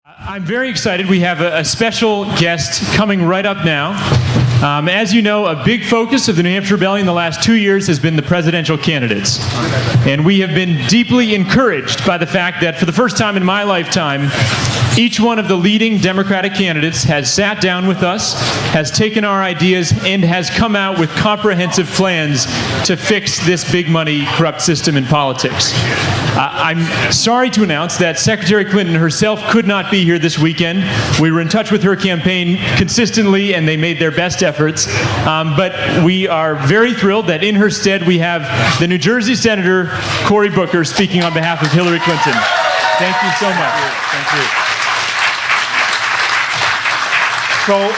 I'm very excited. We have a special guest coming right up now. As you know, a big focus of the New Hampshire Rebellion the last 2 years has been the presidential candidates. And we have been deeply encouraged by the fact that for the first time in my lifetime, each one of the leading Democratic candidates has sat down with us, has taken our ideas, and has come out with comprehensive plans to fix this big money corrupt system in politics. I'm sorry to announce that Secretary Clinton herself could not be here this weekend. We were in touch with her campaign consistently, and they made their best efforts. But we are very thrilled that in her stead we have the New Jersey Senator Cory Booker speaking on behalf of Hillary Clinton. Thank you so much. Thank you. So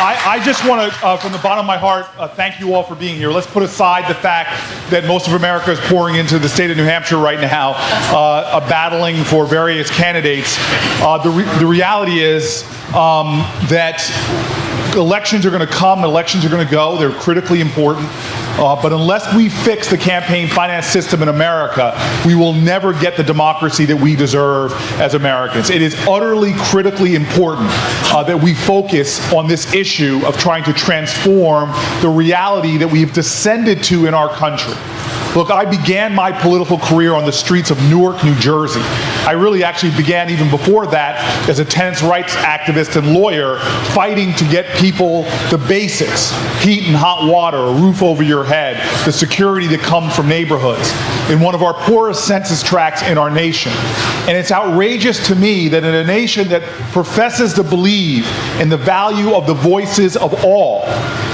I just want to, from the bottom of my heart, thank you all for being here. Let's put aside the fact that most of America is pouring into the state of New Hampshire right now, battling for various candidates. The reality is that elections are going to come, elections are going to go. They're critically important. But unless we fix the campaign finance system in America, we will never get the democracy that we deserve as Americans. It is utterly critically important that we focus on this issue of trying to transform the reality that we've descended to in our country. Look, I began my political career on the streets of Newark, New Jersey. I really actually began even before that as a tenants' rights activist and lawyer, fighting to get people the basics: heat and hot water, a roof over your head, the security that comes from neighborhoods, in one of our poorest census tracts in our nation. And it's outrageous to me that in a nation that professes to believe in the value of the voices of all,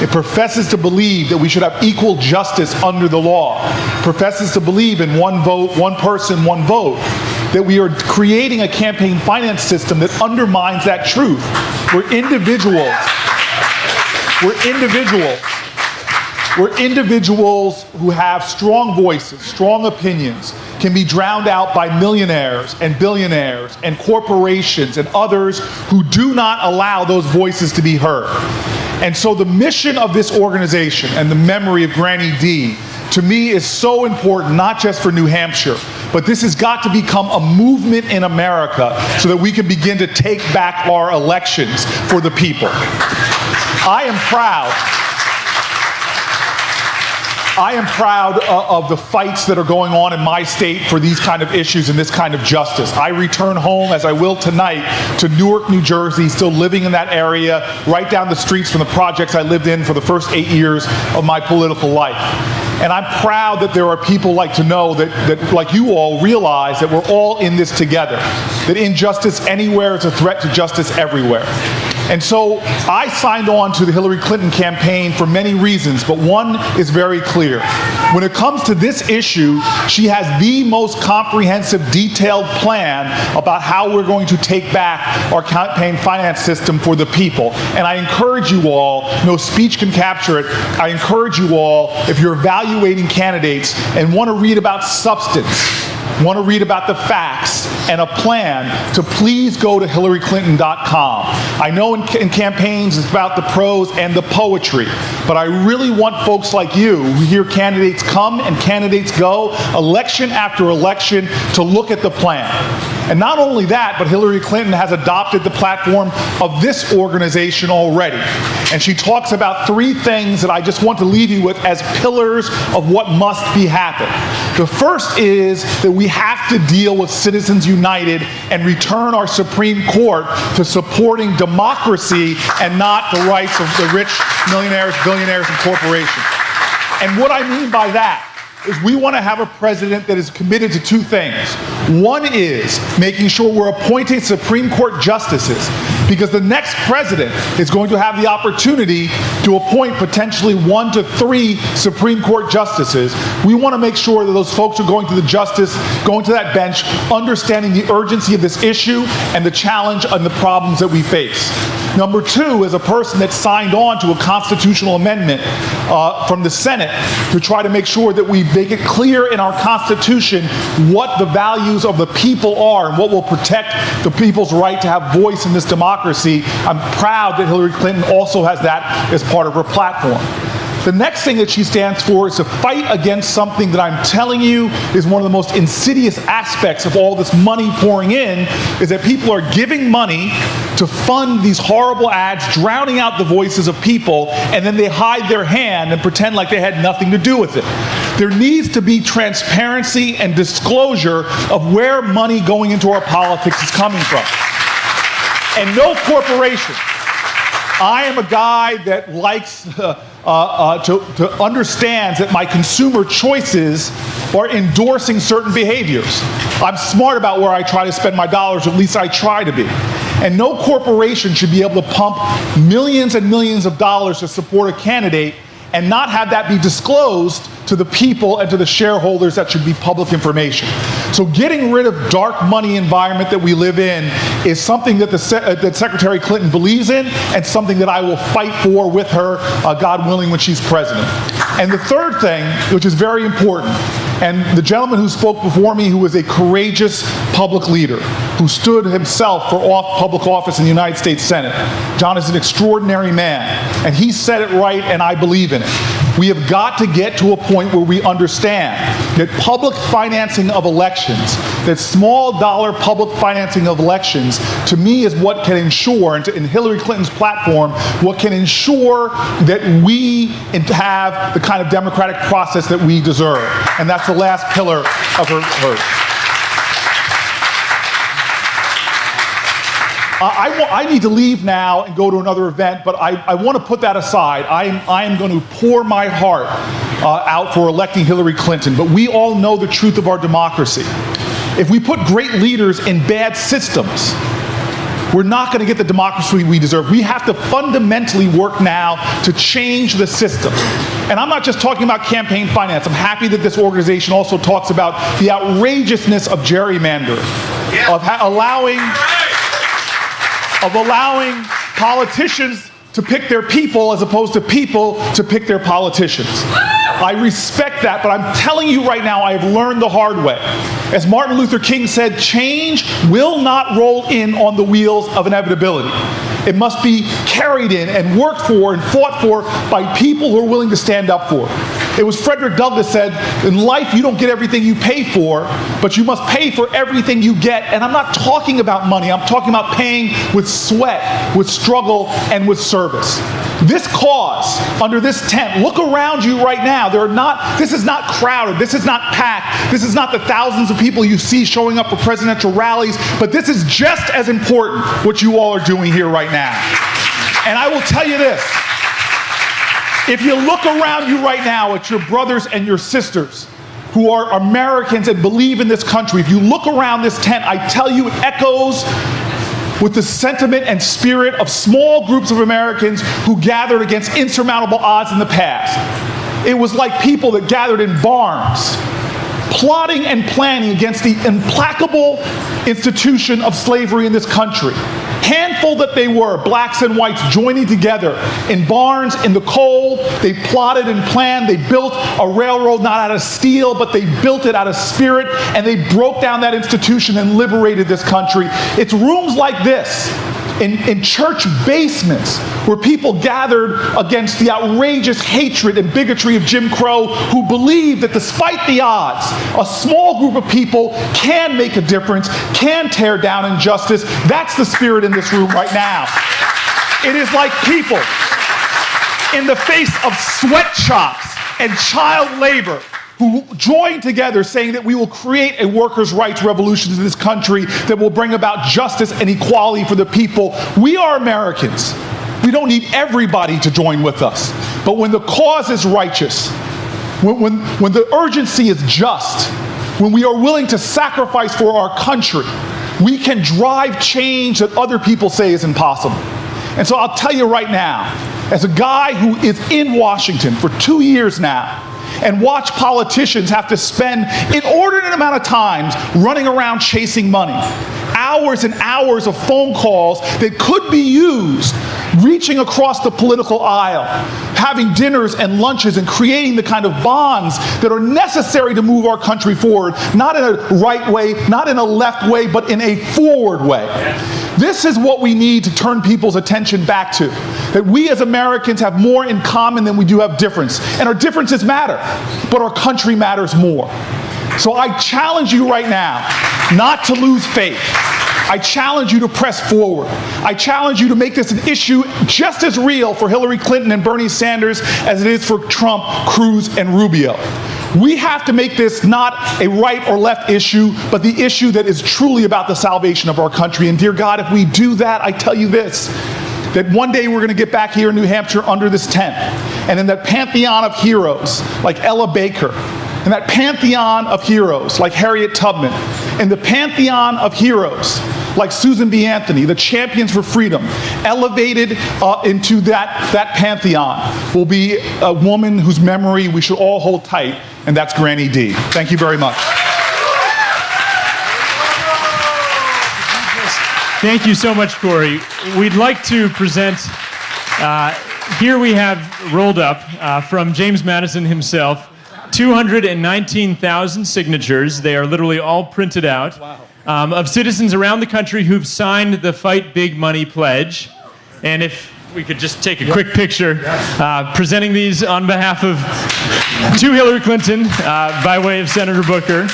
it professes to believe that we should have equal justice under the law, professes to believe in one vote, one person, one vote, that we are creating a campaign finance system that undermines that truth. We're individuals who have strong voices, strong opinions, can be drowned out by millionaires and billionaires and corporations and others who do not allow those voices to be heard. And so the mission of this organization and the memory of Granny D, to me, is so important, not just for New Hampshire, but this has got to become a movement in America so that we can begin to take back our elections for the people. I am proud of the fights that are going on in my state for these kind of issues and this kind of justice. I return home, as I will tonight, to Newark, New Jersey, still living in that area, right down the streets from the projects I lived in for the first 8 years of my political life. And I'm proud that there are people like to know that like you all, realize that we're all in this together, that injustice anywhere is a threat to justice everywhere. And so I signed on to the Hillary Clinton campaign for many reasons, but one is very clear. When it comes to this issue, she has the most comprehensive, detailed plan about how we're going to take back our campaign finance system for the people. And I encourage you all, no speech can capture it, I encourage you all, if you're evaluating candidates and want to read about substance, want to read about the facts and a plan, to please go to HillaryClinton.com. I know in campaigns it's about the prose and the poetry, but I really want folks like you who hear candidates come and candidates go, election after election, to look at the plan. And not only that, but Hillary Clinton has adopted the platform of this organization already. And she talks about 3 things that I just want to leave you with as pillars of what must be happen. The first is that we have to deal with Citizens United and return our Supreme Court to supporting democracy and not the rights of the rich millionaires, billionaires, and corporations. And what I mean by that is we want to have a president that is committed to 2 things. One is making sure we're appointing Supreme Court justices, because the next president is going to have the opportunity to appoint potentially 1 to 3 Supreme Court justices. We want to make sure that those folks are going to that bench, understanding the urgency of this issue and the challenge and the problems that we face. Number 2, as a person that signed on to a constitutional amendment from the Senate to try to make sure that we make it clear in our Constitution what the values of the people are and what will protect the people's right to have voice in this democracy, I'm proud that Hillary Clinton also has that as part of her platform. The next thing that she stands for is to fight against something that I'm telling you is one of the most insidious aspects of all this money pouring in, is that people are giving money to fund these horrible ads, drowning out the voices of people, and then they hide their hand and pretend like they had nothing to do with it. There needs to be transparency and disclosure of where money going into our politics is coming from. And no corporation. I am a guy that likes to understands that my consumer choices are endorsing certain behaviors. I'm smart about where I try to spend my dollars, or at least I try to be. And no corporation should be able to pump millions and millions of dollars to support a candidate and not have that be disclosed to the people and to the shareholders. That should be public information. So getting rid of dark money environment that we live in is something that that Secretary Clinton believes in, and something that I will fight for with her, God willing, when she's president. And the third thing, which is very important, and the gentleman who spoke before me, who was a courageous public leader, who stood himself for public office in the United States Senate. John is an extraordinary man, and he said it right, and I believe in it. We have got to get to a point where we understand that public financing of elections, that small dollar public financing of elections, to me is what can ensure, and in Hillary Clinton's platform, what can ensure that we have the kind of democratic process that we deserve. And that's the last pillar of her. I need to leave now and go to another event, but I want to put that aside. I am going to pour my heart out for electing Hillary Clinton, but we all know the truth of our democracy. If we put great leaders in bad systems, we're not going to get the democracy we deserve. We have to fundamentally work now to change the system. And I'm not just talking about campaign finance. I'm happy that this organization also talks about the outrageousness of gerrymandering, of allowing politicians to pick their people as opposed to people to pick their politicians. I respect that, but I'm telling you right now, I have learned the hard way. As Martin Luther King said, change will not roll in on the wheels of inevitability. It must be carried in and worked for and fought for by people who are willing to stand up for it. It was Frederick Douglass said, in life you don't get everything you pay for, but you must pay for everything you get. And I'm not talking about money, I'm talking about paying with sweat, with struggle, and with service. This cause, under this tent, look around you right now. This is not crowded, this is not packed, this is not the thousands of people you see showing up for presidential rallies, but this is just as important what you all are doing here right now. And I will tell you this, if you look around you right now at your brothers and your sisters who are Americans and believe in this country, if you look around this tent, I tell you it echoes with the sentiment and spirit of small groups of Americans who gathered against insurmountable odds in the past. It was like people that gathered in barns, plotting and planning against the implacable institution of slavery in this country. Handful that they were, blacks and whites joining together in barns in the cold. They plotted and planned. They built a railroad not out of steel, but they built it out of spirit, and they broke down that institution and liberated this country. It's rooms like this, in church basements, where people gathered against the outrageous hatred and bigotry of Jim Crow, who believed that despite the odds, a small group of people can make a difference, can tear down injustice. That's the spirit in this room right now. It is like people in the face of sweatshops and child labor who join together saying that we will create a workers' rights revolution in this country that will bring about justice and equality for the people. We are Americans. We don't need everybody to join with us. But when the cause is righteous, when the urgency is just, when we are willing to sacrifice for our country, we can drive change that other people say is impossible. And so I'll tell you right now, as a guy who is in Washington for 2 years now, and watch politicians have to spend inordinate amount of times running around chasing money, hours and hours of phone calls that could be used reaching across the political aisle, having dinners and lunches and creating the kind of bonds that are necessary to move our country forward, not in a right way, not in a left way, but in a forward way. This is what we need to turn people's attention back to, that we as Americans have more in common than we do have difference. And our differences matter, but our country matters more. So I challenge you right now not to lose faith. I challenge you to press forward. I challenge you to make this an issue just as real for Hillary Clinton and Bernie Sanders as it is for Trump, Cruz, and Rubio. We have to make this not a right or left issue, but the issue that is truly about the salvation of our country. And dear God, if we do that, I tell you this, that one day we're going to get back here in New Hampshire under this tent, and in that pantheon of heroes like Ella Baker, and that pantheon of heroes like Harriet Tubman, and the pantheon of heroes like Susan B. Anthony, the champions for freedom, elevated into that pantheon will be a woman whose memory we should all hold tight, and that's Granny D. Thank you very much. Thank you so much, Corey. We'd like to present, here we have rolled up from James Madison himself, 219,000 signatures. They are literally all printed out. Wow. Of citizens around the country who've signed the Fight Big Money Pledge. And if we could just take a quick picture, presenting these on behalf of to Hillary Clinton by way of Senator Booker.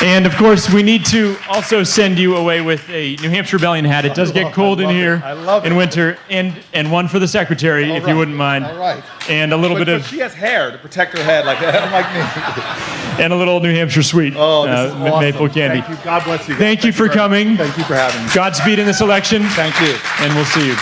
And of course, we need to also send you away with a New Hampshire Rebellion hat. It does get cold in here in winter, and one for the secretary, if you wouldn't mind. All right. And a little bit of. She has hair to protect her head, like me. And a little New Hampshire sweet maple candy. Thank you. God bless you. Thank you for coming. Thank you for having me. Godspeed in this election. Thank you. And we'll see you.